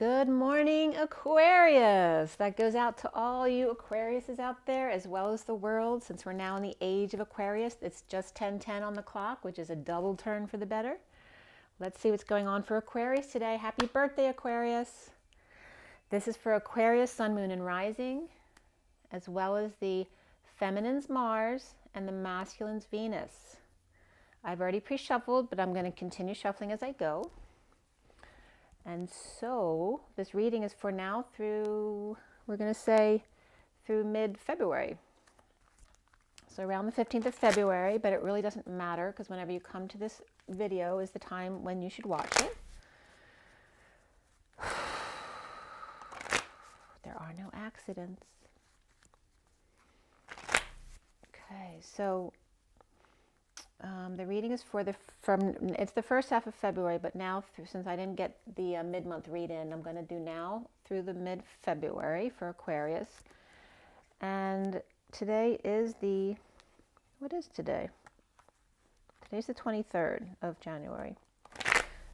Good morning, Aquarius. That goes out to all you Aquariuses out there, as well as the world. Since we're now in the age of Aquarius, it's just 10:10 on the clock, which is a double turn for the better. Let's see what's going on for Aquarius today. Happy birthday, Aquarius. This is for Aquarius, Sun, Moon, and Rising, as well as the Feminine's Mars and the Masculine's Venus. I've already pre-shuffled, but I'm going to continue shuffling as I go. And so this reading is for now through, we're going to say, through mid-February. So around the 15th of February, but it really doesn't matter because whenever you come to this video is the time when you should watch it. There are no accidents. Okay, so the reading is for it's the first half of February, but now since I didn't get the mid-month read-in, I'm going to do now through the mid-February for Aquarius. And today is what is today? Today's the 23rd of January.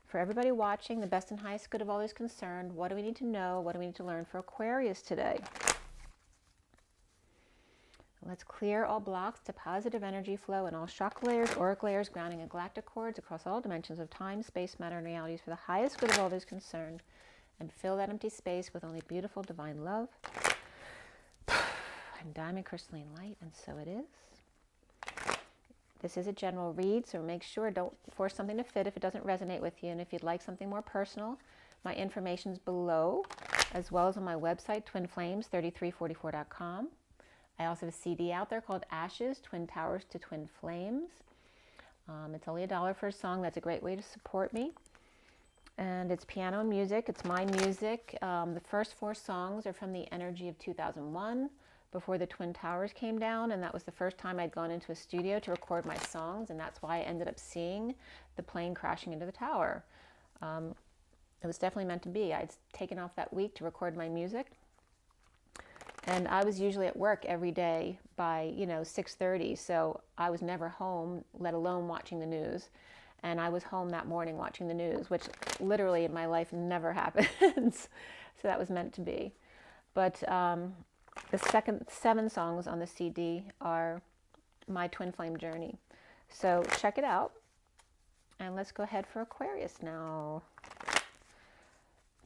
For everybody watching, the best and highest good of all is concerned. What do we need to know? What do we need to learn for Aquarius today? Let's clear all blocks to positive energy flow in all chakra layers, auric layers, grounding and galactic cords across all dimensions of time, space, matter, and realities for the highest good of all that is concerned, and fill that empty space with only beautiful divine love and diamond crystalline light, and so it is. This is a general read, so make sure don't force something to fit if it doesn't resonate with you, and if you'd like something more personal, my information's below, as well as on my website, twinflames3344.com. I also have a CD out there called Ashes, Twin Towers to Twin Flames. It's only $1 for a song. That's a great way to support me. And it's piano and music. It's my music. The first 4 songs are from the energy of 2001, before the Twin Towers came down. And that was the first time I'd gone into a studio to record my songs. And that's why I ended up seeing the plane crashing into the tower. It was definitely meant to be. I'd taken off that week to record my music. And I was usually at work every day by, 6:30, so I was never home, let alone watching the news. And I was home that morning watching the news, which literally in my life never happens. So that was meant to be. But the second 7 songs on the CD are my twin flame journey. So check it out. And let's go ahead for Aquarius now.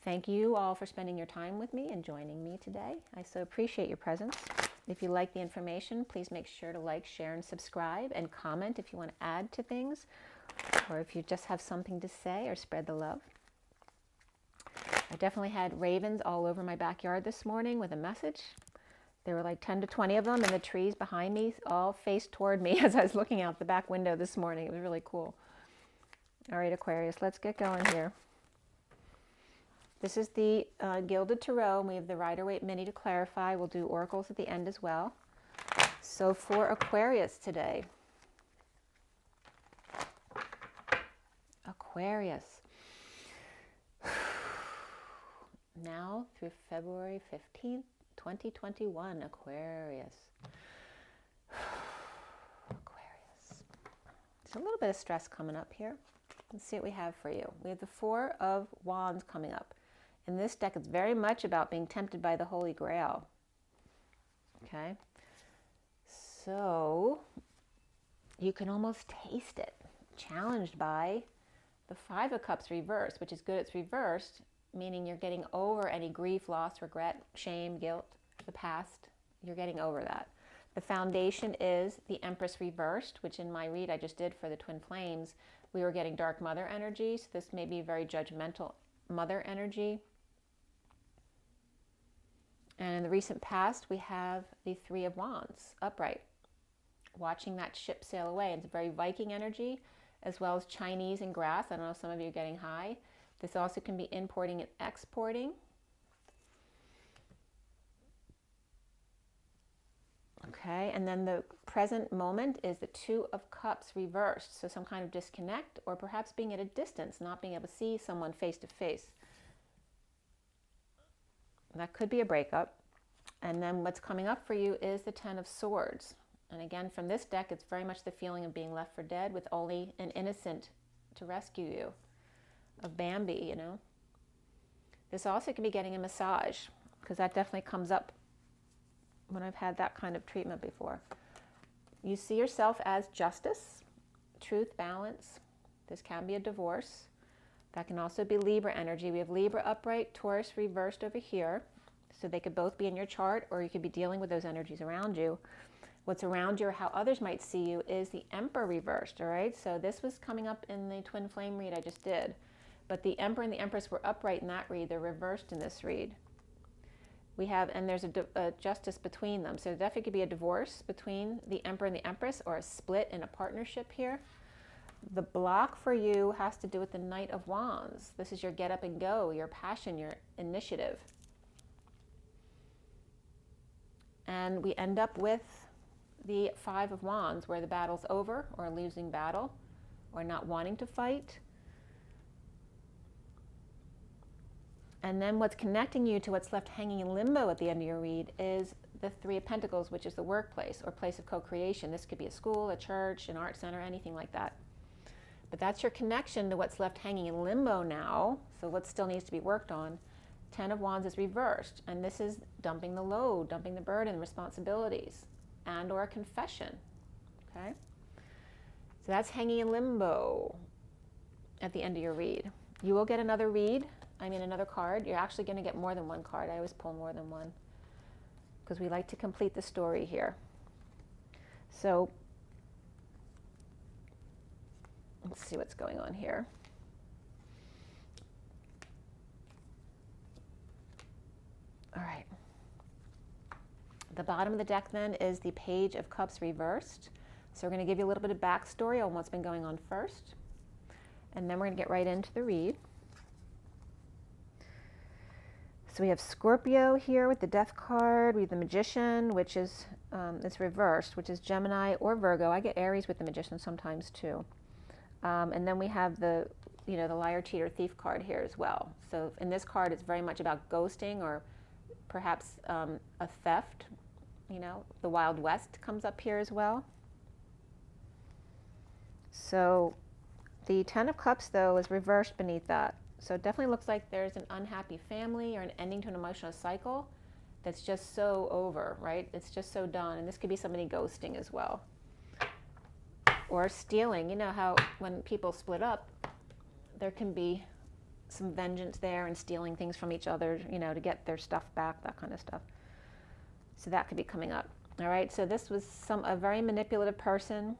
Thank you all for spending your time with me and joining me today. I so appreciate your presence. If you like the information, please make sure to like, share, and subscribe, and comment if you want to add to things, or if you just have something to say or spread the love. I definitely had ravens all over my backyard this morning with a message. There were like 10 to 20 of them, and the trees behind me all faced toward me as I was looking out the back window this morning. It was really cool. All right, Aquarius, let's get going here. This is the Gilded Tarot, and we have the Rider-Waite Mini to clarify. We'll do oracles at the end as well. So for Aquarius today, Aquarius, now through February 15th, 2021, Aquarius. Aquarius. There's a little bit of stress coming up here. Let's see what we have for you. We have the 4 of Wands coming up. In this deck, it's very much about being tempted by the Holy Grail. Okay? So, you can almost taste it. Challenged by the 5 of Cups reversed, which is good it's reversed, meaning you're getting over any grief, loss, regret, shame, guilt, the past. You're getting over that. The foundation is the Empress reversed, which in my read I just did for the Twin Flames, we were getting Dark Mother energy. So this may be very judgmental Mother energy. And in the recent past, we have the 3 of Wands, upright, watching that ship sail away. It's very Viking energy, as well as Chinese and grass. I don't know if some of you are getting high. This also can be importing and exporting. Okay, and then the present moment is the 2 of Cups reversed. So some kind of disconnect, or perhaps being at a distance, not being able to see someone face to face. That could be a breakup. And then what's coming up for you is the 10 of Swords. And again, from this deck, it's very much the feeling of being left for dead with only an innocent to rescue you. Of Bambi, This also can be getting a massage, because that definitely comes up when I've had that kind of treatment before. You see yourself as justice, truth, balance. This can be a divorce. That can also be Libra energy. We have Libra upright, Taurus reversed over here. So they could both be in your chart, or you could be dealing with those energies around you. What's around you or how others might see you is the Emperor reversed, all right? So this was coming up in the twin flame read I just did. But the Emperor and the Empress were upright in that read. They're reversed in this read. We have, and there's a justice between them. So there definitely could be a divorce between the Emperor and the Empress, or a split in a partnership here. The block for you has to do with the Knight of Wands. This is your get up and go, your passion, your initiative. And we end up with the Five of Wands, where the battle's over, or a losing battle, or not wanting to fight. And then what's connecting you to what's left hanging in limbo at the end of your read is the Three of Pentacles, which is the workplace or place of co-creation. This could be a school, a church, an art center, anything like that. But that's your connection to what's left hanging in limbo now. So what still needs to be worked on. Ten of Wands is reversed, and this is dumping the load, dumping the burden, responsibilities, and or a confession, okay? So that's hanging in limbo at the end of your read. You will get another read, another card. You're actually going to get more than one card. I always pull more than one, because we like to complete the story here. So let's see what's going on here. All right. The bottom of the deck then is the Page of Cups reversed. So we're going to give you a little bit of backstory on what's been going on first. And then we're going to get right into the read. So we have Scorpio here with the Death card. We have the Magician, which is, it's reversed, which is Gemini or Virgo. I get Aries with the Magician sometimes too. And then we have the, the Liar, Cheater, Thief card here as well. So in this card, it's very much about ghosting, or perhaps a theft. The Wild West comes up here as well. So the Ten of Cups, though, is reversed beneath that. So it definitely looks like there's an unhappy family or an ending to an emotional cycle that's just so over, right? It's just so done. And this could be somebody ghosting as well. Or stealing. You know how when people split up, there can be some vengeance there and stealing things from each other, to get their stuff back, that kind of stuff. So that could be coming up. All right, so this was a very manipulative person.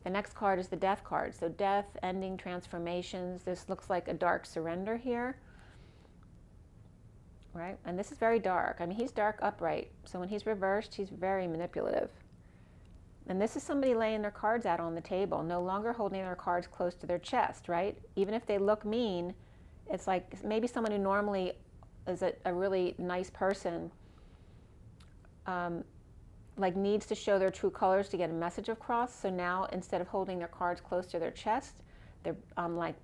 The next card is the Death card. So death, ending, transformations. This looks like a dark surrender here. Right? And this is very dark. He's dark upright. So when he's reversed, he's very manipulative. And this is somebody laying their cards out on the table, no longer holding their cards close to their chest, right? Even if they look mean, it's like maybe someone who normally is a really nice person, needs to show their true colors to get a message across. So now, instead of holding their cards close to their chest, they're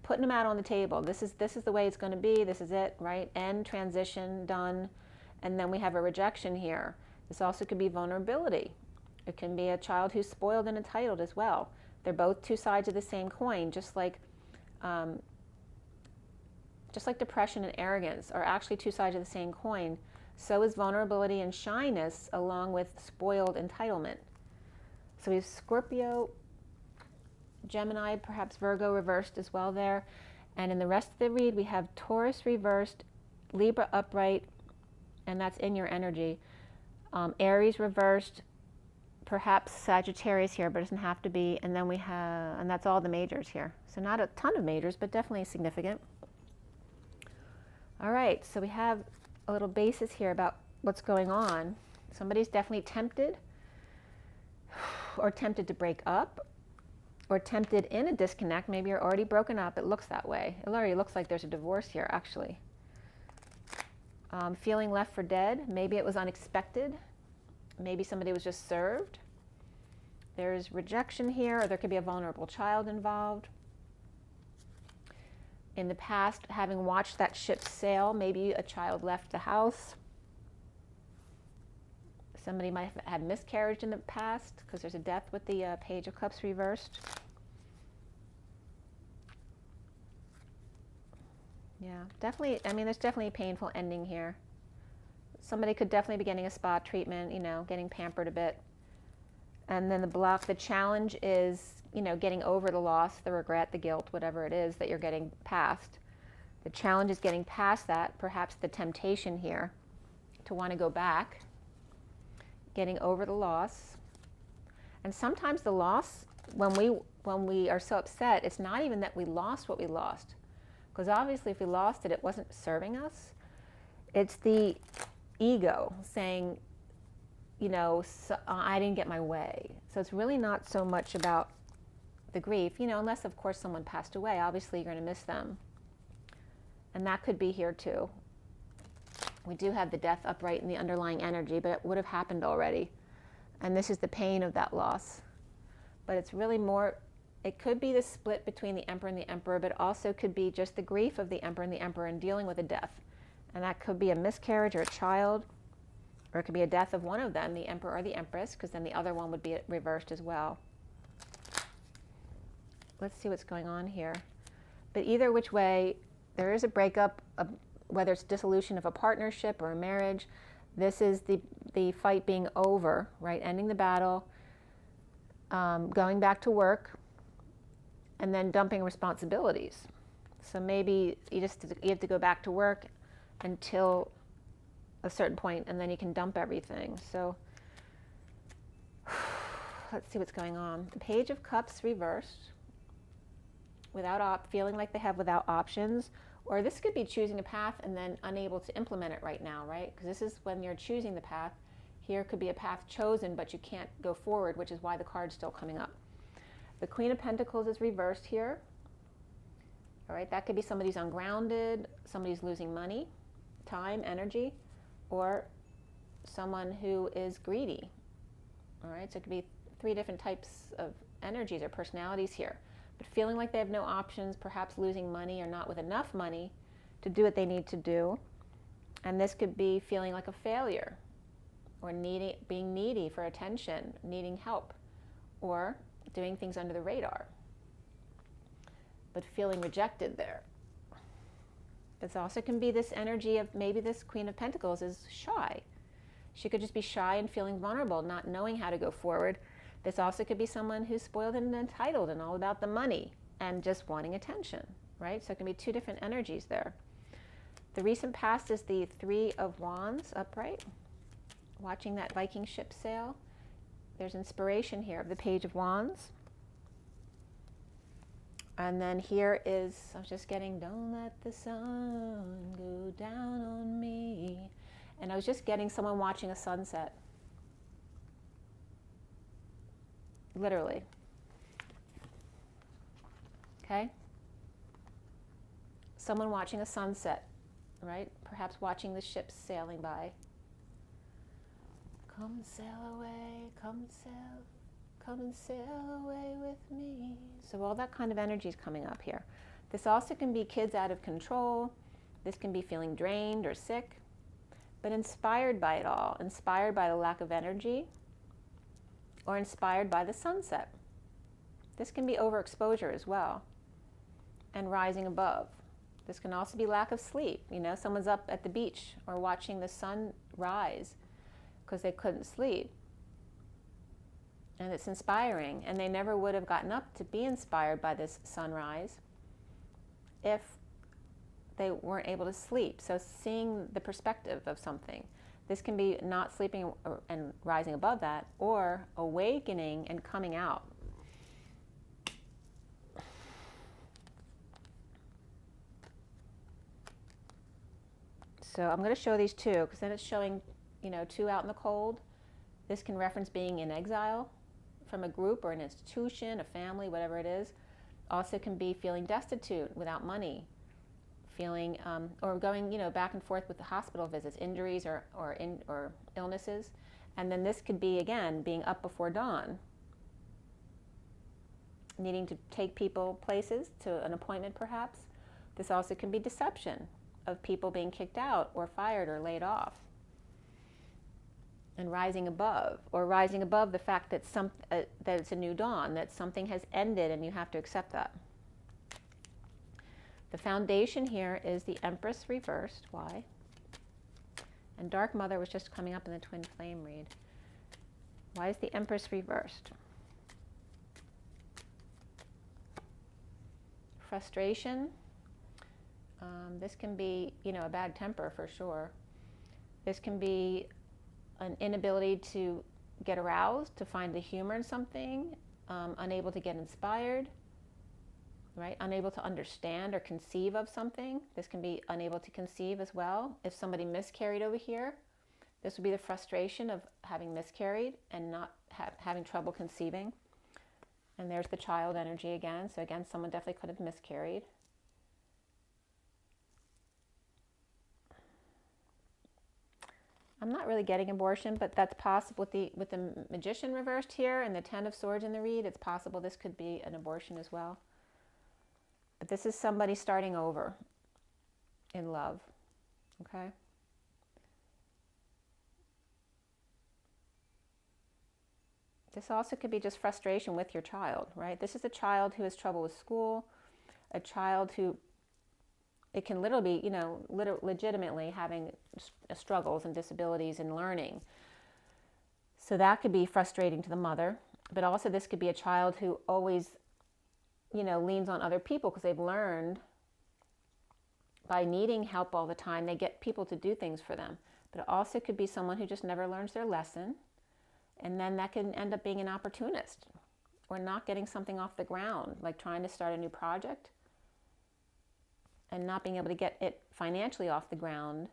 putting them out on the table. This is the way it's going to be. This is it, right? End, transition, done. And then we have a rejection here. This also could be vulnerability. It can be a child who's spoiled and entitled as well. They're both two sides of the same coin, just like depression and arrogance are actually two sides of the same coin. So is vulnerability and shyness, along with spoiled entitlement. So we have Scorpio, Gemini, perhaps Virgo reversed as well there. And in the rest of the read, we have Taurus reversed, Libra upright, and that's in your energy. Aries reversed, perhaps Sagittarius here, but it doesn't have to be. And then we have, and that's all the majors here. So not a ton of majors, but definitely significant. All right, so we have a little basis here about what's going on. Somebody's definitely tempted, or tempted to break up, or tempted in a disconnect. Maybe you're already broken up. It looks that way. It already looks like there's a divorce here, actually. Feeling left for dead. Maybe it was unexpected. Maybe somebody was just served. There's rejection here, or there could be a vulnerable child involved. In the past, having watched that ship sail, maybe a child left the house. Somebody might have had miscarriage in the past, because there's a death with the Page of Cups reversed. Yeah, definitely. I mean, there's definitely a painful ending here. Somebody could definitely be getting a spa treatment, you know, getting pampered a bit. And then the challenge is, you know, getting over the loss, the regret, the guilt, whatever it is that you're getting past. The challenge is getting past that, perhaps the temptation here to want to go back, getting over the loss. And sometimes the loss, when we are so upset, it's not even that we lost what we lost. Because obviously if we lost it, it wasn't serving us. It's the ego saying, you know, I didn't get my way. So it's really not so much about the grief, you know, unless of course someone passed away. Obviously you're going to miss them. And that could be here too. We do have the death upright in the underlying energy, but it would have happened already. And this is the pain of that loss. But it's really more, it could be the split between the Emperor and the Emperor, but also could be just the grief of the Emperor and dealing with a death. And that could be a miscarriage or a child, or it could be a death of one of them, the Emperor or the Empress, because then the other one would be reversed as well. Let's see what's going on here. But either which way, there is a breakup, whether it's dissolution of a partnership or a marriage. This is the fight being over, right? Ending the battle, going back to work, and then dumping responsibilities. So maybe you have to go back to work until a certain point, and then you can dump everything. So let's see what's going on. The Page of Cups reversed, feeling like they have without options, or this could be choosing a path and then unable to implement it right now, right? Because this is when you're choosing the path. Here could be a path chosen, but you can't go forward, which is why the card's still coming up. The Queen of Pentacles is reversed here. All right, that could be somebody's ungrounded, somebody's losing money, time, energy, or someone who is greedy. All right, so it could be 3 different types of energies or personalities here. But feeling like they have no options, perhaps losing money or not with enough money to do what they need to do. And this could be feeling like a failure, or being needy for attention, needing help, or doing things under the radar, but feeling rejected there. This also can be this energy of maybe this Queen of Pentacles is shy. She could just be shy and feeling vulnerable, not knowing how to go forward. This also could be someone who's spoiled and entitled and all about the money and just wanting attention, right? So it can be 2 different energies there. The recent past is the 3 of Wands upright, watching that Viking ship sail. There's inspiration here of the Page of Wands. And then here is, I was just getting, don't let the sun go down on me. And I was just getting someone watching a sunset. Literally. Okay? Someone watching a sunset, right? Perhaps watching the ships sailing by. Come sail away, come and sail away with me. So all that kind of energy is coming up here. This also can be kids out of control. This can be feeling drained or sick, but inspired by it all, inspired by the lack of energy, or inspired by the sunset. This can be overexposure as well, and rising above. This can also be lack of sleep. You know, someone's up at the beach or watching the sun rise because they couldn't sleep. And it's inspiring, and they never would have gotten up to be inspired by this sunrise if they weren't able to sleep. So seeing the perspective of something. This can be not sleeping and rising above that, or awakening and coming out. So I'm going to show these 2, because then it's showing, you know, 2 out in the cold. This can reference being in exile from a group or an institution, a family, whatever it is. Also can be feeling destitute, without money, feeling, or going, you know, back and forth with the hospital visits, injuries or illnesses. And then this could be, again, being up before dawn, needing to take people places, to an appointment perhaps. This also can be deception of people being kicked out or fired or laid off. And rising above, or rising above the fact that that it's a new dawn, that something has ended and you have to accept that. The foundation here is the Empress reversed. Why? And Dark Mother was just coming up in the Twin Flame read. Why is the Empress reversed? Frustration. This can be, a bad temper for sure. This can be an inability to get aroused, to find the humor in something, unable to get inspired, right? Unable to understand or conceive of something. This can be unable to conceive as well. If somebody miscarried over here, this would be the frustration of having miscarried and not having trouble conceiving. And there's the child energy again. So again, someone definitely could have miscarried. I'm not really getting abortion, but that's possible with the Magician reversed here and the Ten of Swords in the read. It's possible this could be an abortion as well. But this is somebody starting over in love, okay? This also could be just frustration with your child, right? This is a child who has trouble with school, a child who, it can literally be, legitimately having struggles and disabilities in learning. So that could be frustrating to the mother. But also this could be a child who always, leans on other people because they've learned by needing help all the time, they get people to do things for them. But it also could be someone who just never learns their lesson. And then that can end up being an opportunist or not getting something off the ground, like trying to start a new project and not being able to get it financially off the ground,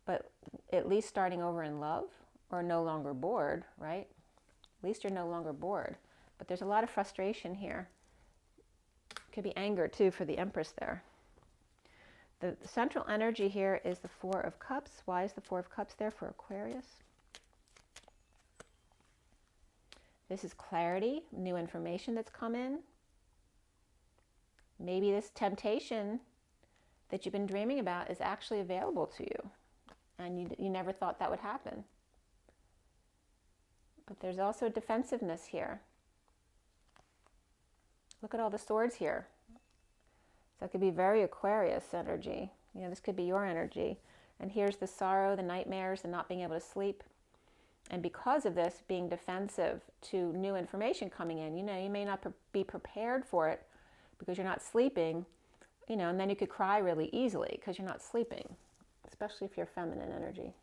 but at least starting over in love or no longer bored, right? At least you're no longer bored. But there's a lot of frustration here. Could be anger too for the Empress there. The central energy here is the Four of Cups. Why is the Four of Cups there for Aquarius? This is clarity, new information that's come in. Maybe this temptation that you've been dreaming about is actually available to you, and you never thought that would happen. But there's also defensiveness here. Look at all the swords here. So it could be very Aquarius energy. This could be your energy. And here's the sorrow, the nightmares, the not being able to sleep. And because of this, being defensive to new information coming in. You may not be prepared for it because you're not sleeping, and then you could cry really easily because you're not sleeping, especially if you're feminine energy.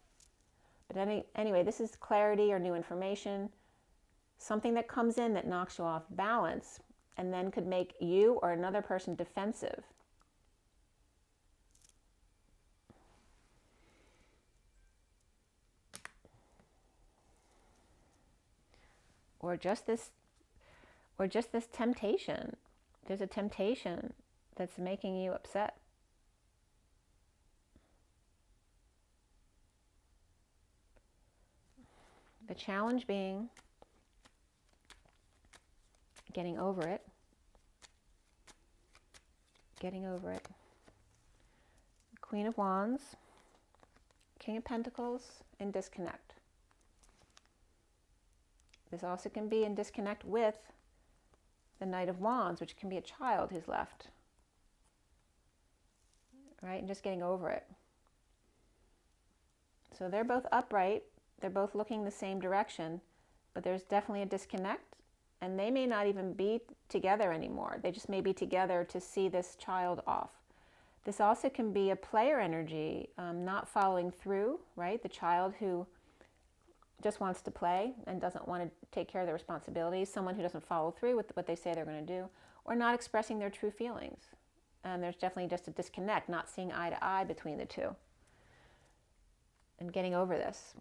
But anyway, this is clarity or new information, something that comes in that knocks you off balance and then could make you or another person defensive. Or just this temptation. There's a temptation that's making you upset. The challenge being getting over it. Getting over it. Queen of Wands, King of Pentacles, and disconnect. This also can be in disconnect with the Knight of Wands, which can be a child who's left. Right? And just getting over it. So they're both upright. They're both looking the same direction, but there's definitely a disconnect, and they may not even be together anymore. They just may be together to see this child off. This also can be a player energy, not following through, right? The child who just wants to play and doesn't want to take care of their responsibilities, someone who doesn't follow through with what they say they're going to do, or not expressing their true feelings. And there's definitely just a disconnect, not seeing eye to eye between the two. And getting over this.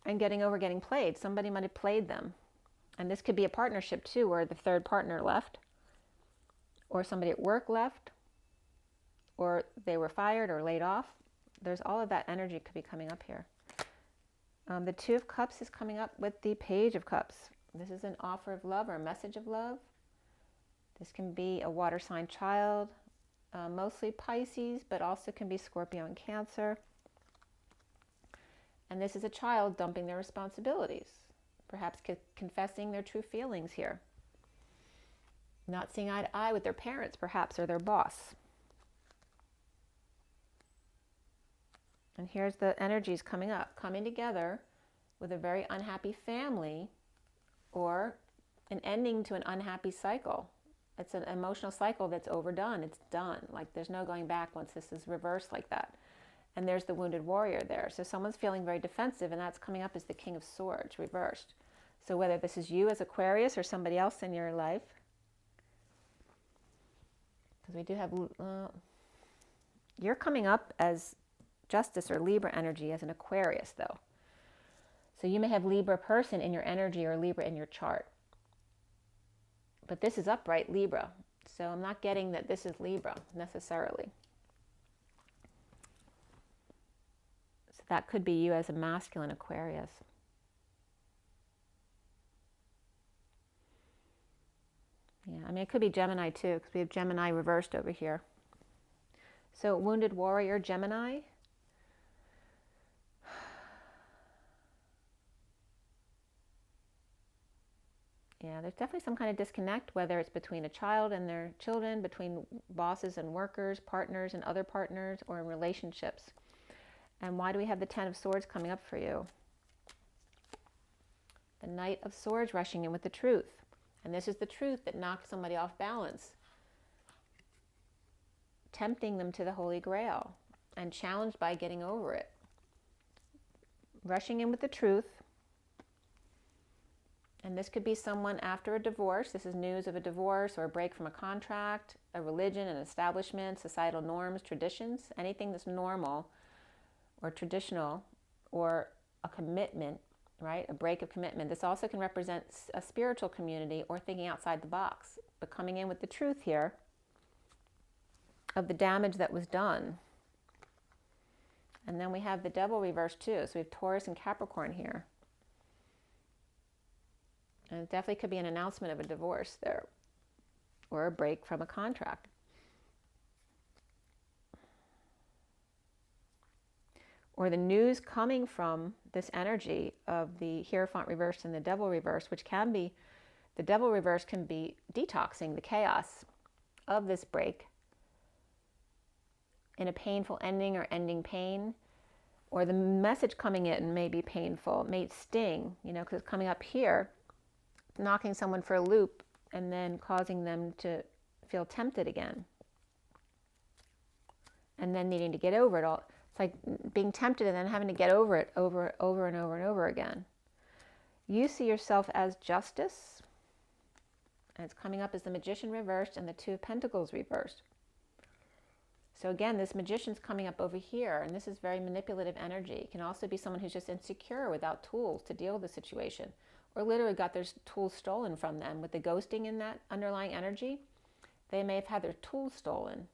And getting over getting played. Somebody might have played them. And this could be a partnership too, where the third partner left, or somebody at work left, or they were fired or laid off. There's all of that energy could be coming up here. The Two of Cups is coming up with the Page of Cups. This is an offer of love or a message of love. This can be a water sign child, mostly Pisces, but also can be Scorpio and Cancer. And this is a child dumping their responsibilities, perhaps confessing their true feelings here. Not seeing eye to eye with their parents, perhaps, or their boss. And here's the energies coming up, coming together with a very unhappy family, or an ending to an unhappy cycle. It's an emotional cycle that's overdone. It's done. Like there's no going back once this is reversed like that. And there's the wounded warrior there. So someone's feeling very defensive, and that's coming up as the King of Swords reversed. So whether this is you as Aquarius or somebody else in your life, because we do have, you're coming up as Justice or Libra energy as an Aquarius though. So you may have Libra person in your energy or Libra in your chart. But this is upright Libra. So I'm not getting that this is Libra necessarily. So that could be you as a masculine Aquarius. Yeah, I mean, it could be Gemini too, because we have Gemini reversed over here. So wounded warrior, Gemini. Yeah, there's definitely some kind of disconnect, whether it's between a child and their children, between bosses and workers, partners and other partners, or in relationships. And why do we have the Ten of Swords coming up for you? The Knight of Swords rushing in with the truth. And this is the truth that knocked somebody off balance, tempting them to the Holy Grail and challenged by getting over it. Rushing in with the truth. And this could be someone after a divorce. This is news of a divorce or a break from a contract, a religion, an establishment, societal norms, traditions, anything that's normal or traditional, or a commitment, right? A break of commitment. This also can represent a spiritual community or thinking outside the box, but coming in with the truth here of the damage that was done. And then we have the Devil reversed too. So we have Taurus and Capricorn here. And it definitely could be an announcement of a divorce there, or a break from a contract. Or the news coming from this energy of the Hierophant reversed and the Devil reversed, which can be, the Devil reversed can be detoxing the chaos of this break in a painful ending or ending pain, or the message coming in may be painful, it may sting, you know, because it's coming up here, knocking someone for a loop and then causing them to feel tempted again. And then needing to get over it all. It's like being tempted and then having to get over it over and over and over again. You see yourself as Justice. And it's coming up as the Magician reversed and the Two of Pentacles reversed. So again, this Magician's coming up over here, and this is very manipulative energy. It can also be someone who's just insecure without tools to deal with the situation, or literally got their tools stolen from them. With the ghosting in that underlying energy, they may have had their tools stolen.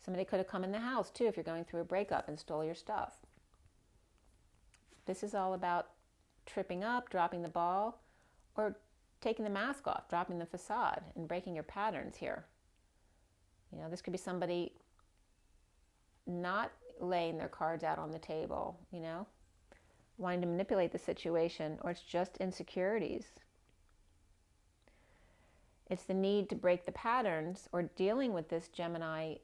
Somebody could have come in the house too if you're going through a breakup and stole your stuff. This is all about tripping up, dropping the ball, or taking the mask off, dropping the facade, and breaking your patterns here. You know, this could be somebody not laying their cards out on the table, you know, wanting to manipulate the situation, or it's just insecurities. It's the need to break the patterns, or dealing with this Gemini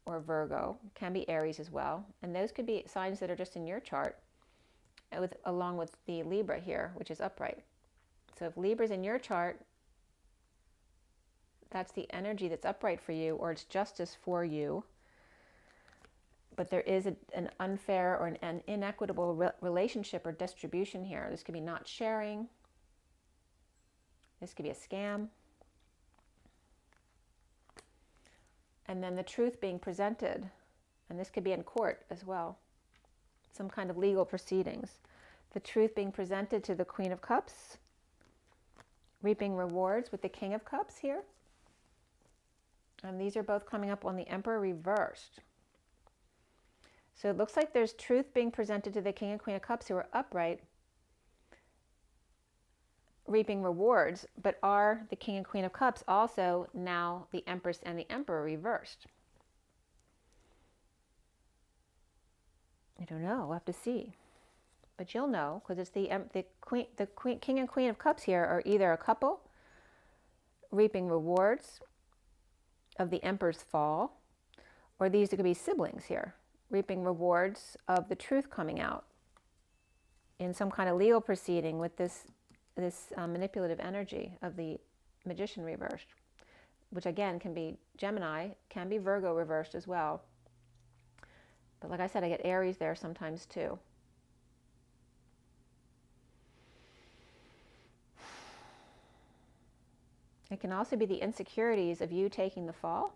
or Virgo, can be Aries as well. And those could be signs that are just in your chart, along with the Libra here, which is upright. So if Libra's in your chart, that's the energy that's upright for you, or it's justice for you. But there is an unfair or an inequitable relationship or distribution here. This could be not sharing. This could be a scam. And then the truth being presented. And this could be in court as well. Some kind of legal proceedings. The truth being presented to the Queen of Cups. Reaping rewards with the King of Cups here. And these are both coming up on the Emperor reversed. So it looks like there's truth being presented to the King and Queen of Cups who are upright, reaping rewards, but are the King and Queen of Cups also now the Empress and the Emperor reversed? I don't know. We'll have to see. But you'll know, because it's the King and Queen of Cups here are either a couple reaping rewards of the Emperor's fall, or these could be siblings here, reaping rewards of the truth coming out in some kind of legal proceeding with this manipulative energy of the Magician reversed, which again can be Gemini, can be Virgo reversed as well. But like I said, I get Aries there sometimes too. It can also be the insecurities of you taking the fall,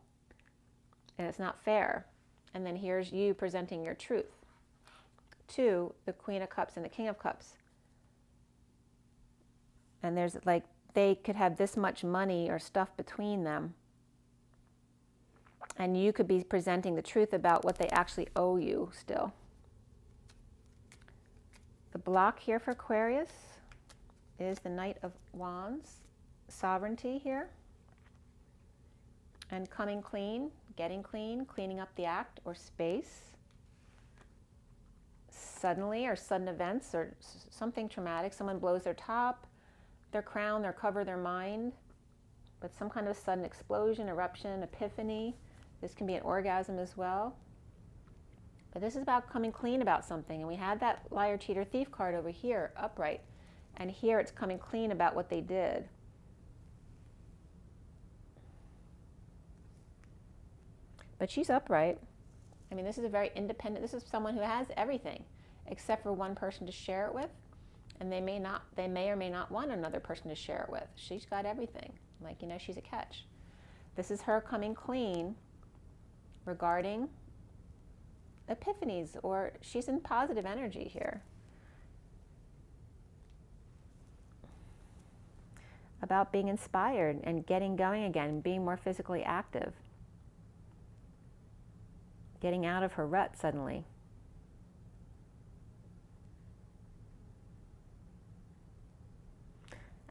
and it's not fair. And then here's you presenting your truth to the Queen of Cups and the King of Cups. And there's like, they could have this much money or stuff between them, and you could be presenting the truth about what they actually owe you still. The block here for Aquarius is the Knight of Wands, sovereignty here, and coming clean, getting clean, cleaning up the act or space. Suddenly, or sudden events, or something traumatic. Someone blows their top, their crown, their cover, their mind, but some kind of sudden explosion, eruption, epiphany. This can be an orgasm as well. But this is about coming clean about something. And we had that liar, cheater, thief card over here, upright. And here it's coming clean about what they did. But she's upright. I mean, this is a very independent, this is someone who has everything, except for one person to share it with. And they may or may not want another person to share it with. She's got everything. Like, you know, she's a catch. This is her coming clean regarding epiphanies, or she's in positive energy here. About being inspired and getting going again, being more physically active. Getting out of her rut suddenly.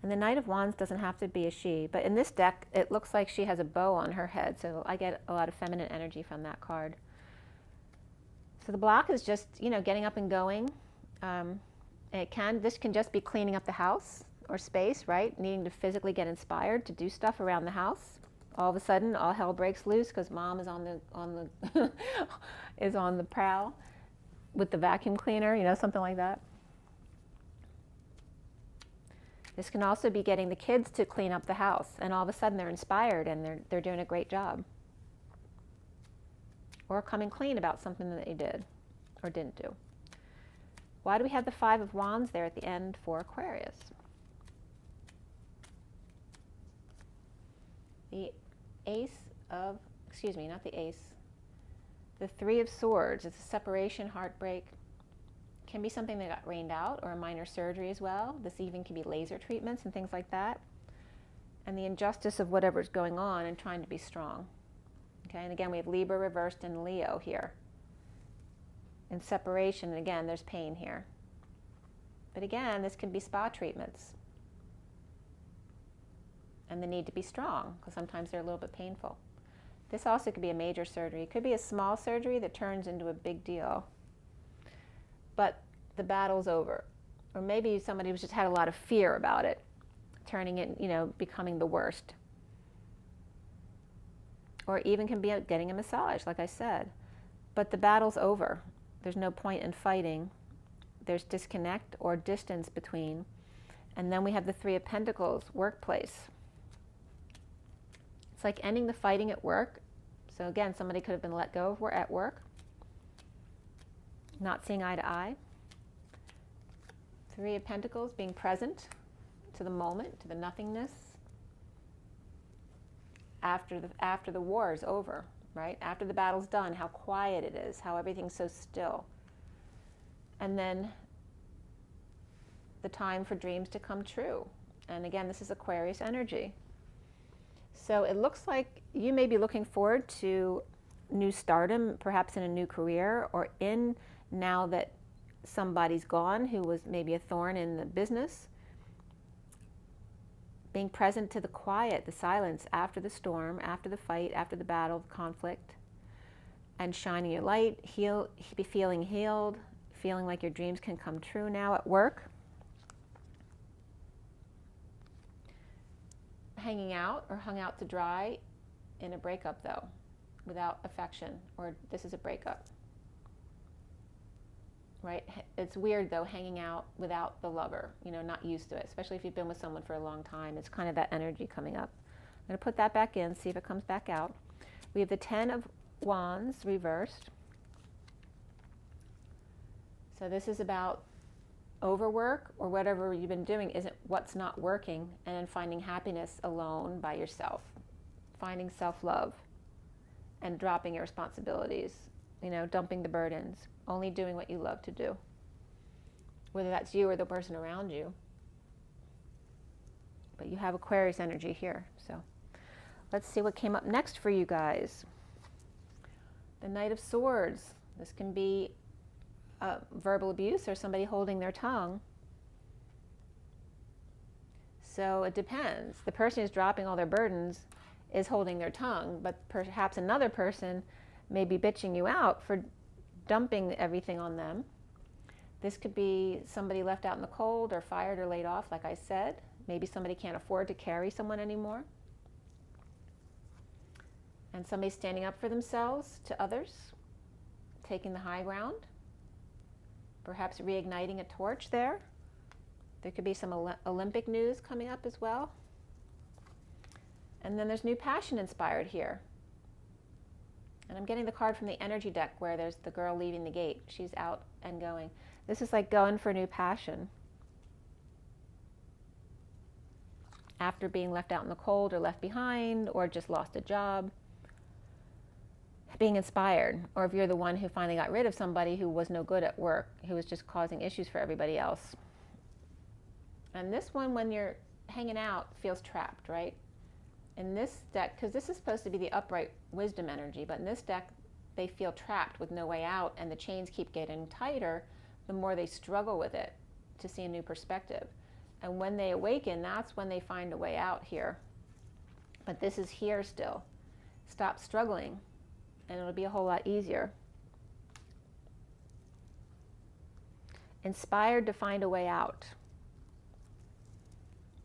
And the Knight of Wands doesn't have to be a she, but in this deck, it looks like she has a bow on her head, so I get a lot of feminine energy from that card. So the block is just, you know, getting up and going. This can just be cleaning up the house or space, right? Needing to physically get inspired to do stuff around the house. All of a sudden, all hell breaks loose because mom is on the is on the prowl with the vacuum cleaner, you know, something like that. This can also be getting the kids to clean up the house, and all of a sudden they're inspired and they're doing a great job. Or coming clean about something that they did or didn't do. Why do we have the Five of Wands there at the end for Aquarius? The the Three of Swords. It's a separation, heartbreak. Can be something that got rained out, or a minor surgery as well. This even can be laser treatments and things like that. And the injustice of whatever's going on and trying to be strong. Okay, and again, we have Libra reversed and Leo here. In separation, and again, there's pain here. But again, this could be spa treatments. And the need to be strong, because sometimes they're a little bit painful. This also could be a major surgery. It could be a small surgery that turns into a big deal. But the battle's over. Or maybe somebody who's just had a lot of fear about it, turning it, you know, becoming the worst. Or even can be getting a massage, like I said. But the battle's over. There's no point in fighting. There's disconnect or distance between. And then we have the Three of Pentacles, workplace. It's like ending the fighting at work. So again, somebody could have been let go at work. Not seeing eye to eye. Three of Pentacles, being present to the moment, to the nothingness. After the war is over, right? After the battle's done, how quiet it is, how everything's so still. And then the time for dreams to come true. And again, this is Aquarius energy. So it looks like you may be looking forward to new stardom, perhaps in a new career, or in now that somebody's gone who was maybe a thorn in the business. Being present to the quiet, the silence after the storm, after the fight, after the battle, the conflict, and shining your light, be feeling healed, feeling like your dreams can come true now at work. Hanging out or hung out to dry in a breakup though, without affection, or this is a breakup. right? It's weird though, hanging out without the lover, you know, not used to it, especially if you've been with someone for a long time. It's kind of that energy coming up. I'm going to put that back in, see if it comes back out. We have the 10 of Wands reversed. So this is about overwork, or whatever you've been doing isn't what's not working, and then finding happiness alone by yourself, finding self-love and dropping your responsibilities, you know, dumping the burdens, only doing what you love to do, whether that's you or the person around you. But you have Aquarius energy here. So let's see what came up next for you guys. The Knight of Swords. This can be verbal abuse or somebody holding their tongue. So it depends. The person who's dropping all their burdens is holding their tongue, but perhaps another person may be bitching you out for dumping everything on them. This could be somebody left out in the cold or fired or laid off, like I said. Maybe somebody can't afford to carry someone anymore. And somebody standing up for themselves to others, taking the high ground. Perhaps reigniting a torch there. There could be some Olympic news coming up as well. And then there's new passion inspired here. And I'm getting the card from the energy deck where there's the girl leaving the gate. She's out and going. This is like going for new passion. After being left out in the cold or left behind or just lost a job. Being inspired, or if you're the one who finally got rid of somebody who was no good at work, who was just causing issues for everybody else. And this one, when you're hanging out, feels trapped, right? In this deck, because this is supposed to be the upright wisdom energy, but in this deck, they feel trapped with no way out, and the chains keep getting tighter the more they struggle with it to see a new perspective. And when they awaken, that's when they find a way out here. But this is here still. Stop struggling. And it'll be a whole lot easier. Inspired to find a way out.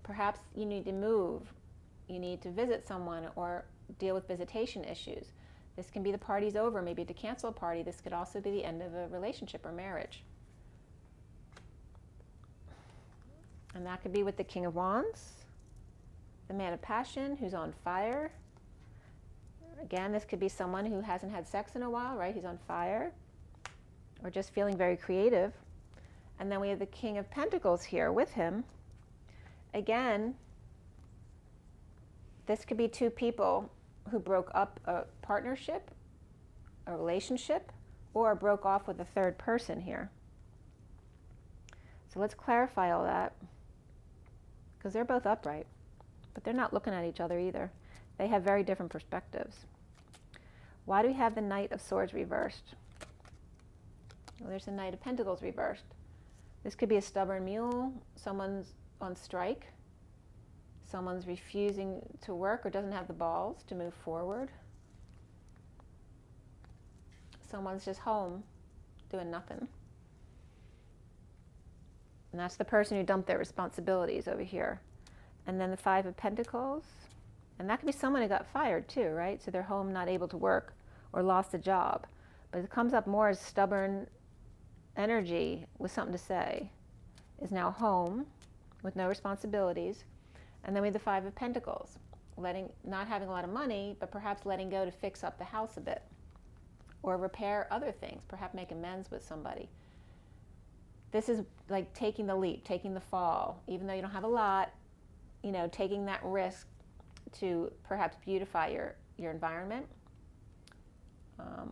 Perhaps you need to move. You need to visit someone or deal with visitation issues. This can be the party's over, maybe to cancel a party. This could also be the end of a relationship or marriage. And that could be with the King of Wands, the Man of Passion, who's on fire. Again, this could be someone who hasn't had sex in a while, right? He's on fire. Or just feeling very creative. And then we have the King of Pentacles here with him. Again, this could be two people who broke up a partnership, a relationship, or broke off with a third person here. So let's clarify all that. Because they're both upright, but they're not looking at each other either. They have very different perspectives. Why do we have the Knight of Swords reversed? Well, there's the Knight of Pentacles reversed. This could be a stubborn mule. Someone's on strike. Someone's refusing to work or doesn't have the balls to move forward. Someone's just home doing nothing. And that's the person who dumped their responsibilities over here. And then the Five of Pentacles. And that could be someone who got fired too, right? So they're home not able to work or lost a job. But it comes up more as stubborn energy with something to say. Is now home with no responsibilities. And then we have the Five of Pentacles. Not having a lot of money, but perhaps letting go to fix up the house a bit. Or repair other things, perhaps make amends with somebody. This is like taking the leap, taking the fall. Even though you don't have a lot, you know, taking that risk to perhaps beautify your environment.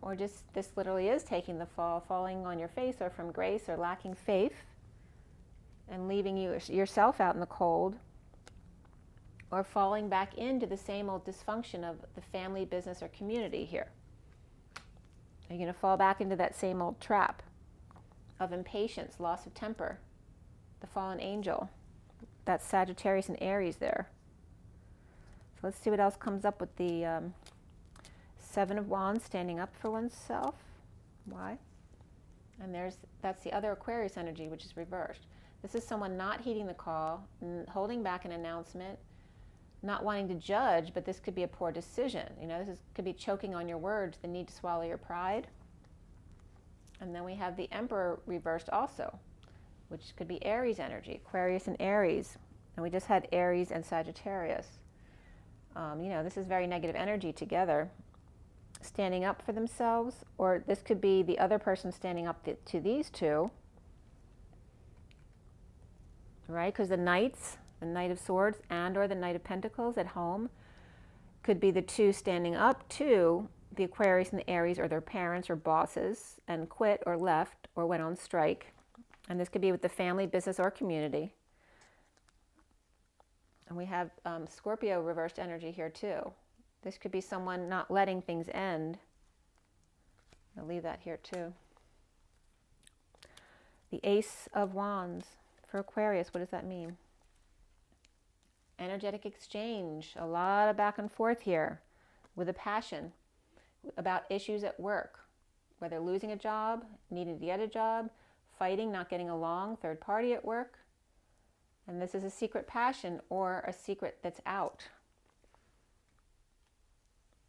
Or just, this literally is taking the fall, falling on your face or from grace or lacking faith and leaving yourself out in the cold, or falling back into the same old dysfunction of the family, business, or community here. Are you going to fall back into that same old trap of impatience, loss of temper, the fallen angel? That's Sagittarius and Aries there. So let's see what else comes up with the Seven of Wands, standing up for oneself. Why? And that's the other Aquarius energy, which is reversed. This is someone not heeding the call, holding back an announcement, not wanting to judge, but this could be a poor decision. You know, could be choking on your words, the need to swallow your pride. And then we have the Emperor reversed also, which could be Aries energy, Aquarius and Aries. And we just had Aries and Sagittarius. This is very negative energy together, standing up for themselves, or this could be the other person standing up to these two, right? Because the Knight of Swords and or the Knight of Pentacles at home could be the two standing up to the Aquarius and the Aries, or their parents or bosses, and quit or left or went on strike. And this could be with the family, business, or community. And we have Scorpio reversed energy here too. This could be someone not letting things end. I'll leave that here too. The Ace of Wands for Aquarius, what does that mean? Energetic exchange, a lot of back and forth here with a passion about issues at work, whether losing a job, needing to get a job, fighting, not getting along, third party at work. And this is a secret passion or a secret that's out.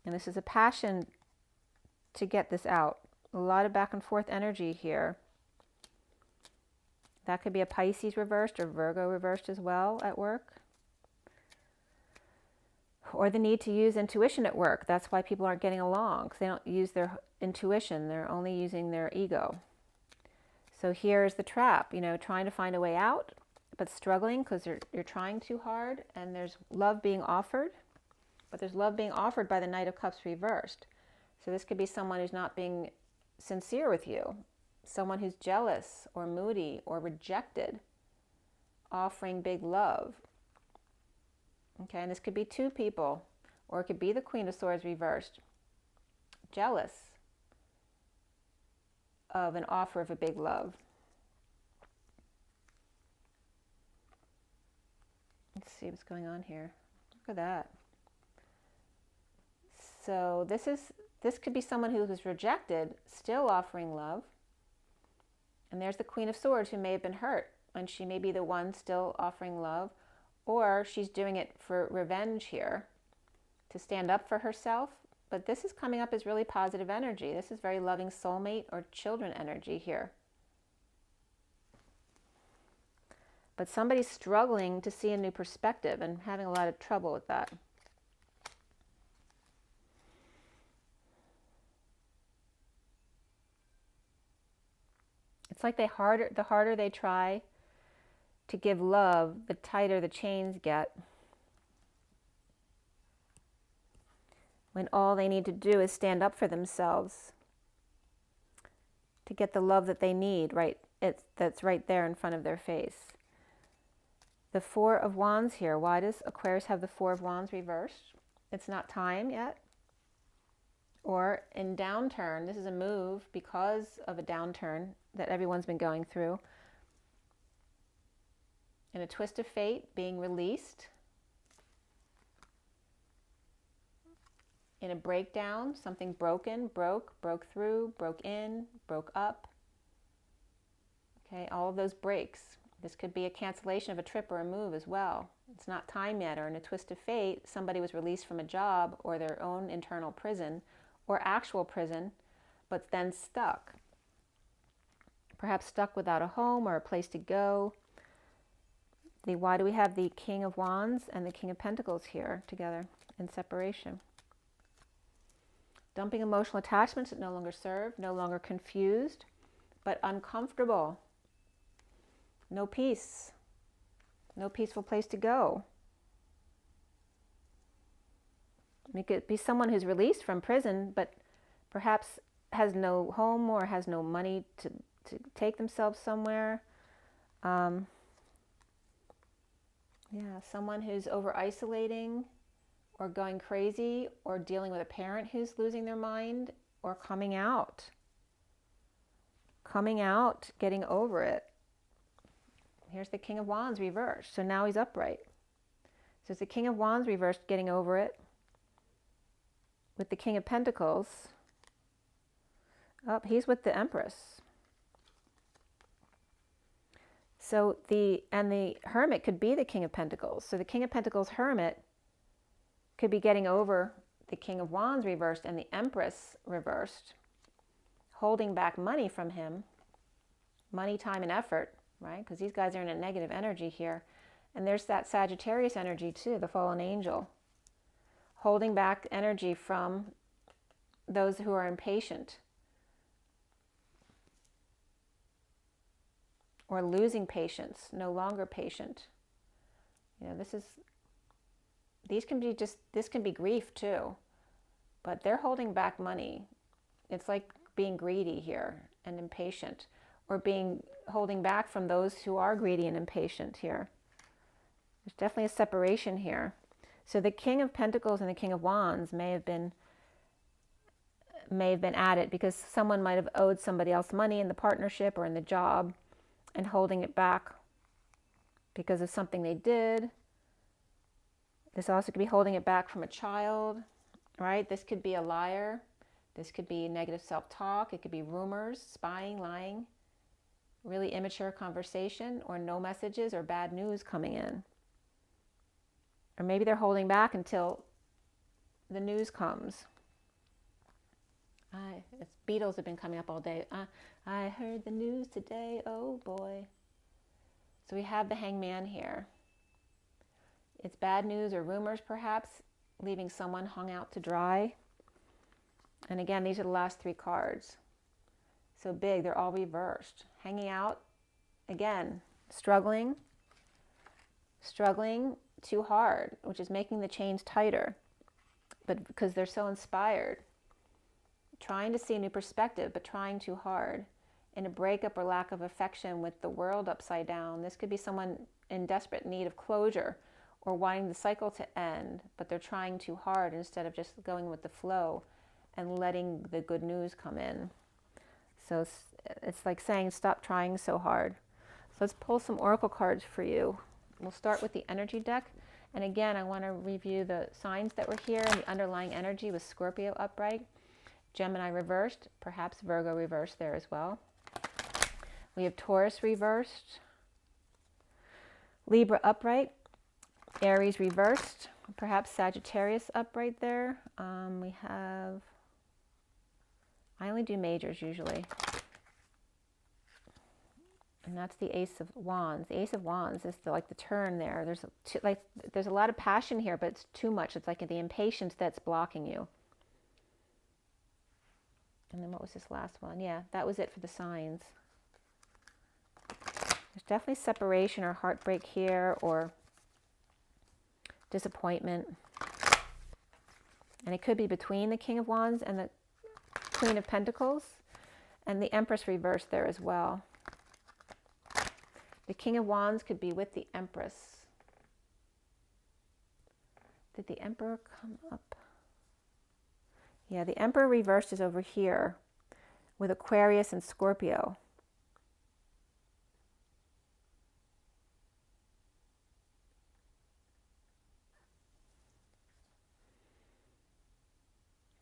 And this is a passion to get this out. A lot of back and forth energy here. That could be a Pisces reversed or Virgo reversed as well at work. Or the need to use intuition at work. That's why people aren't getting along, because they don't use their intuition. They're only using their ego. So here's the trap, trying to find a way out, but struggling because you're trying too hard, and there's love being offered, but there's love being offered by the Knight of Cups reversed. So this could be someone who's not being sincere with you, someone who's jealous or moody or rejected, offering big love. Okay, and this could be two people, or it could be the Queen of Swords reversed, jealous of an offer of a big love. Let's see what's going on here. Look at that. So this could be someone who was rejected, still offering love. And there's the Queen of Swords who may have been hurt, and she may be the one still offering love. Or she's doing it for revenge here, to stand up for herself. But this is coming up as really positive energy. This is very loving soulmate or children energy here. But somebody's struggling to see a new perspective and having a lot of trouble with that. It's like the harder they try to give love, the tighter the chains get. When all they need to do is stand up for themselves to get the love that they need, right? That's right there in front of their face. The Four of Wands here. Why does Aquarius have the Four of Wands reversed? It's not time yet. Or in downturn, this is a move because of a downturn that everyone's been going through. In a twist of fate, being released. In a breakdown, something broken, broke through, broke in, broke up. Okay, all of those breaks. This could be a cancellation of a trip or a move as well. It's not time yet. Or in a twist of fate, somebody was released from a job or their own internal prison or actual prison, but then stuck. Perhaps stuck without a home or a place to go. Why do we have the King of Wands and the King of Pentacles here together in separation? Dumping emotional attachments that no longer serve, no longer confused, but uncomfortable. No peace. No peaceful place to go. It could be someone who's released from prison, but perhaps has no home or has no money to take themselves somewhere. Someone who's over-isolating or going crazy or dealing with a parent who's losing their mind or coming out. Coming out, getting over it. Here's the King of Wands reversed. So now he's upright. So it's the King of Wands reversed, getting over it. With the King of Pentacles. He's with the Empress. So the Hermit could be the King of Pentacles. So the King of Pentacles Hermit could be getting over the King of Wands reversed and the Empress reversed, holding back money from him, money, time, and effort, right? Because these guys are in a negative energy here. And there's that Sagittarius energy too, the fallen angel. Holding back energy from those who are impatient. Or losing patience, no longer patient. You know, this can be grief too. But they're holding back money. It's like being greedy here and impatient. Or holding back from those who are greedy and impatient here. There's definitely a separation here. So the King of Pentacles and the King of Wands may have been at it because someone might have owed somebody else money in the partnership or in the job and holding it back because of something they did. This also could be holding it back from a child, right? This could be a liar. This could be negative self-talk. It could be rumors, spying, lying, really immature conversation, or no messages or bad news coming in. Or maybe they're holding back until the news comes. Beatles have been coming up all day. I heard the news today, oh boy. So we have the Hangman here. It's bad news or rumors perhaps, leaving someone hung out to dry. And again, these are the last three cards. So big, they're all reversed. Hanging out, again, struggling too hard, which is making the chains tighter, but because they're so inspired. Trying to see a new perspective, but trying too hard. In a breakup or lack of affection with the world upside down. This could be someone in desperate need of closure or wanting the cycle to end, but they're trying too hard instead of just going with the flow and letting the good news come in. So it's like saying, stop trying so hard. So let's pull some oracle cards for you. We'll start with the energy deck. And again, I want to review the signs that were here. And the underlying energy was Scorpio upright, Gemini reversed, perhaps Virgo reversed there as well. We have Taurus reversed, Libra upright, Aries reversed, perhaps Sagittarius upright there. We have, I only do majors usually. And that's the Ace of Wands. The Ace of Wands is like the turn there. There's a lot of passion here, but it's too much. It's like the impatience that's blocking you. And then what was this last one? Yeah, that was it for the signs. There's definitely separation or heartbreak here, or disappointment. And it could be between the King of Wands and the Queen of Pentacles, and the Empress reversed there as well. The King of Wands could be with the Empress. Did the Emperor come up? Yeah, the Emperor reversed is over here with Aquarius and Scorpio.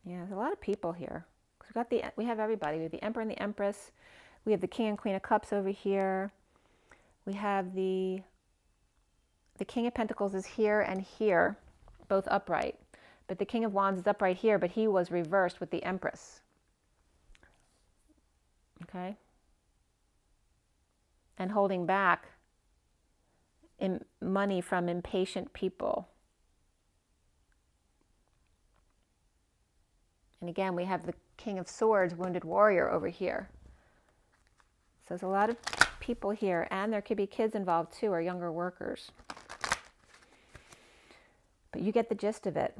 Yeah, there's a lot of people here. We have everybody. We have the Emperor and the Empress. We have the King and Queen of Cups over here. We have the King of Pentacles is here and here, both upright. But the King of Wands is upright here, but he was reversed with the Empress. Okay? And holding back money from impatient people. And again, we have the King of Swords, Wounded Warrior over here. So there's a lot of people here, and there could be kids involved too, or younger workers. But you get the gist of it.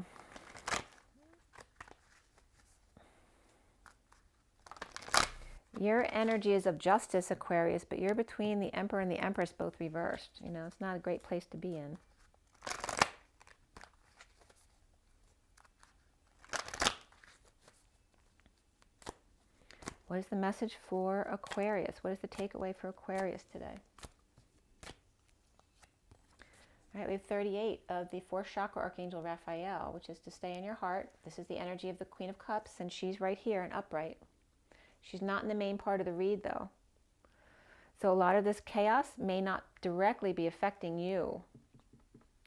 Your energy is of justice, Aquarius, but you're between the Emperor and the Empress, both reversed. You know, it's not a great place to be in. What is the message for Aquarius? What is the takeaway for Aquarius today? All right, we have 38 of the 4th chakra Archangel Raphael, which is to stay in your heart. This is the energy of the Queen of Cups, and she's right here and upright. She's not in the main part of the read, though. So a lot of this chaos may not directly be affecting you.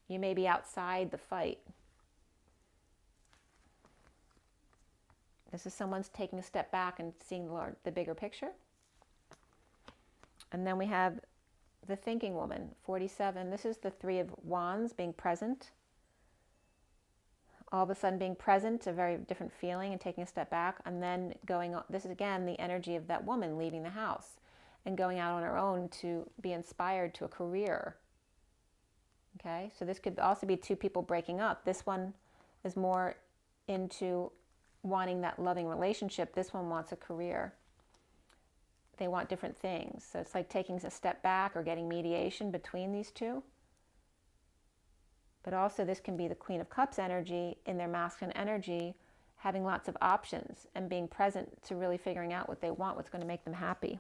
You may be outside the fight. This is someone's taking a step back and seeing the bigger picture. And then we have the thinking woman, 47. This is the Three of Wands, being present. All of a sudden being present, a very different feeling, and taking a step back, and then going on. This is again the energy of that woman leaving the house and going out on her own to be inspired to a career. Okay, so this could also be two people breaking up. This one is more into wanting that loving relationship. This one wants a career. They want different things. So it's like taking a step back or getting mediation between these two. But also this can be the Queen of Cups energy in their masculine energy, having lots of options and being present to really figuring out what they want, what's going to make them happy.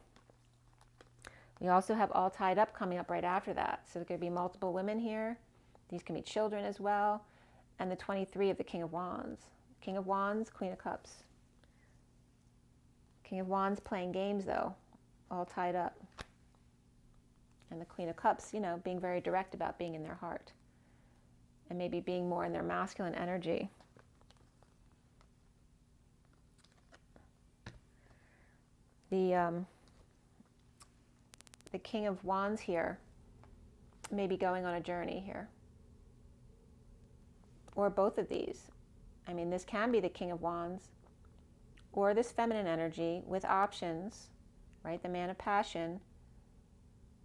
We also have All Tied Up coming up right after that. So there could be multiple women here. These can be children as well. And the 23 of the King of Wands. King of Wands, Queen of Cups. King of Wands playing games though, all tied up. And the Queen of Cups, you know, being very direct about being in their heart. And maybe being more in their masculine energy. The King of Wands here may be going on a journey here. Or both of these. I mean, this can be the King of Wands or this feminine energy with options, right? The man of passion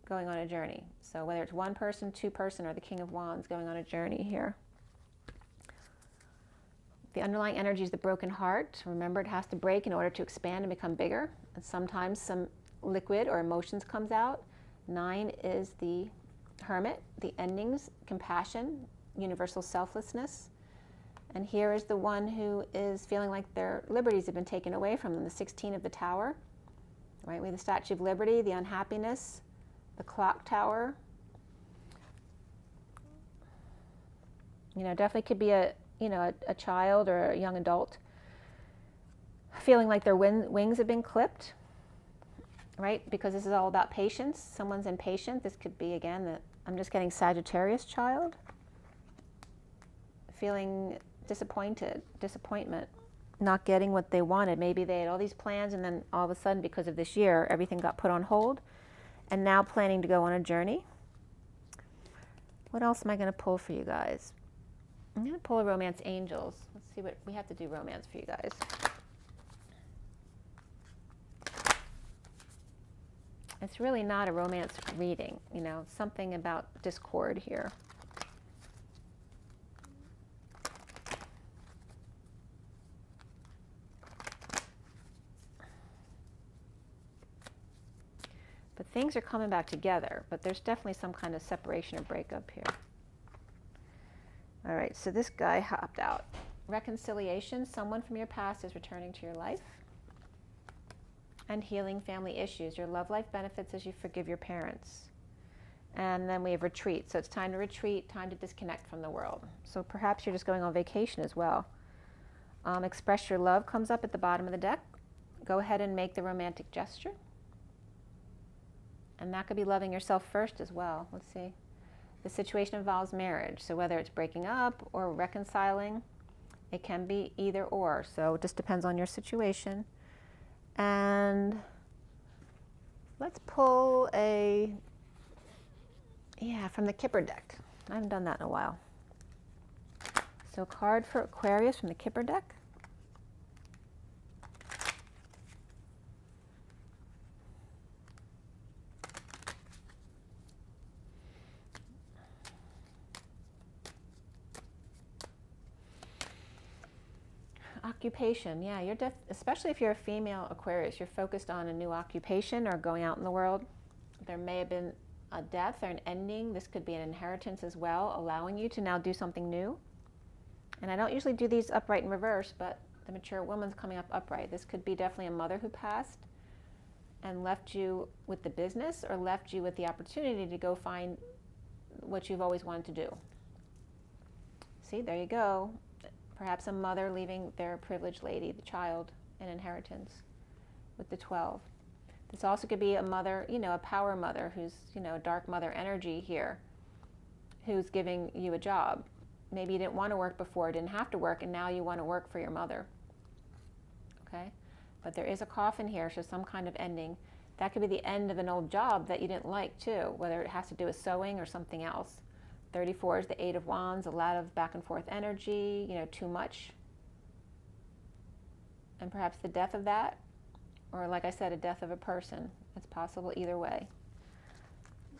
going on a journey. So whether it's one person, two person, or the King of Wands going on a journey here. The underlying energy is the broken heart. Remember, it has to break in order to expand and become bigger. And sometimes some liquid or emotions comes out. 9 is the Hermit, the endings, compassion, universal selflessness. And here is the one who is feeling like their liberties have been taken away from them, the 16 of the Tower. Right? We have the Statue of Liberty, the unhappiness, the Clock Tower. You know, definitely could be a child or a young adult feeling like their wings have been clipped. Right? Because this is all about patience. Someone's impatient. This could be, again, I'm just getting Sagittarius child. Feeling disappointment, not getting what they wanted. Maybe they had all these plans and then all of a sudden, because of this year, everything got put on hold. And now planning to go on a journey. What else am I going to pull for you guys? I'm going to pull a Romance Angels. Let's see what we have to do romance for you guys. It's really not a romance reading, you know, something about discord here. But things are coming back together, but there's definitely some kind of separation or breakup here. All right, so this guy hopped out. Reconciliation, someone from your past is returning to your life. And healing family issues. Your love life benefits as you forgive your parents. And then we have retreat. So it's time to retreat, time to disconnect from the world. So perhaps you're just going on vacation as well. Express your love comes up at the bottom of the deck. Go ahead and make the romantic gesture. And that could be loving yourself first as well. Let's see. The situation involves marriage. So whether it's breaking up or reconciling, it can be either or. So it just depends on your situation. And let's pull from the Kipper deck. I haven't done that in a while. So a card for Aquarius from the Kipper deck. Occupation, yeah, especially if you're a female Aquarius, you're focused on a new occupation or going out in the world. There may have been a death or an ending. This could be an inheritance as well, allowing you to now do something new. And I don't usually do these upright and reverse, but the mature woman's coming up upright. This could be definitely a mother who passed and left you with the business or left you with the opportunity to go find what you've always wanted to do. See, there you go. Perhaps a mother leaving their privileged lady, the child, an inheritance with the 12. This also could be a mother, a power mother who's, dark mother energy here, who's giving you a job. Maybe you didn't want to work before, didn't have to work, and now you want to work for your mother. okay? But there is a coffin here, so some kind of ending. That could be the end of an old job that you didn't like too, whether it has to do with sewing or something else. 34 is the Eight of Wands, a lot of back and forth energy, you know, too much. And perhaps the death of that, or like I said, a death of a person. It's possible either way.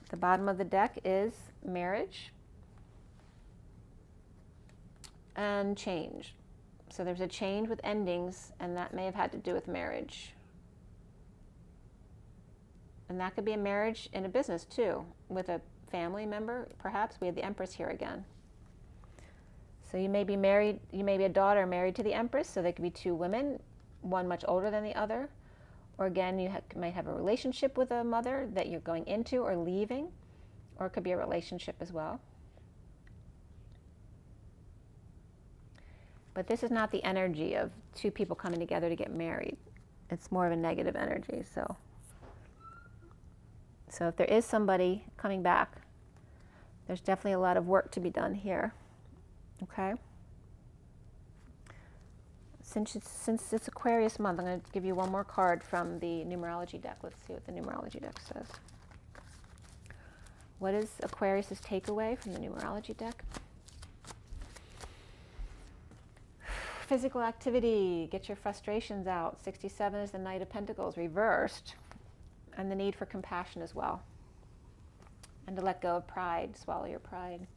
The bottom of the deck is marriage and change. So there's a change with endings, and that may have had to do with marriage. And that could be a marriage in a business too, with a family member, perhaps. We have the Empress here again. So you may be married, you may be a daughter married to the Empress, so there could be two women, one much older than the other. Or again, you might have a relationship with a mother that you're going into or leaving, or it could be a relationship as well. But this is not the energy of two people coming together to get married. It's more of a negative energy. So if there is somebody coming back, there's definitely a lot of work to be done here. Okay? Since it's Aquarius month, I'm going to give you one more card from the numerology deck. Let's see what the numerology deck says. What is Aquarius's takeaway from the numerology deck? Physical activity, get your frustrations out. 67 is the Knight of Pentacles reversed, and the need for compassion as well. And to let go of pride, swallow your pride.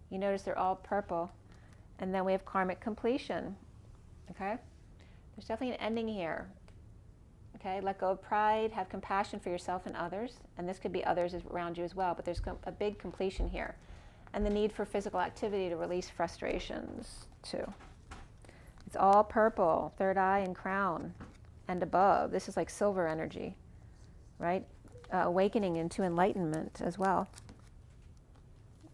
You notice they're all purple. And then we have karmic completion. Okay? There's definitely an ending here. Okay? Let go of pride, have compassion for yourself and others. And this could be others around you as well, but there's a big completion here. And the need for physical activity to release frustrations too. It's all purple, third eye and crown and above. This is like silver energy, right? Awakening into enlightenment as well.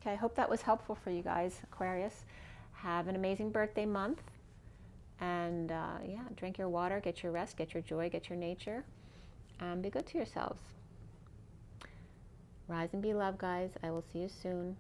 Okay, I hope that was helpful for you guys, Aquarius. Have an amazing birthday month. And yeah, drink your water, get your rest, get your joy, get your nature. And be good to yourselves. Rise and be love, guys. I will see you soon.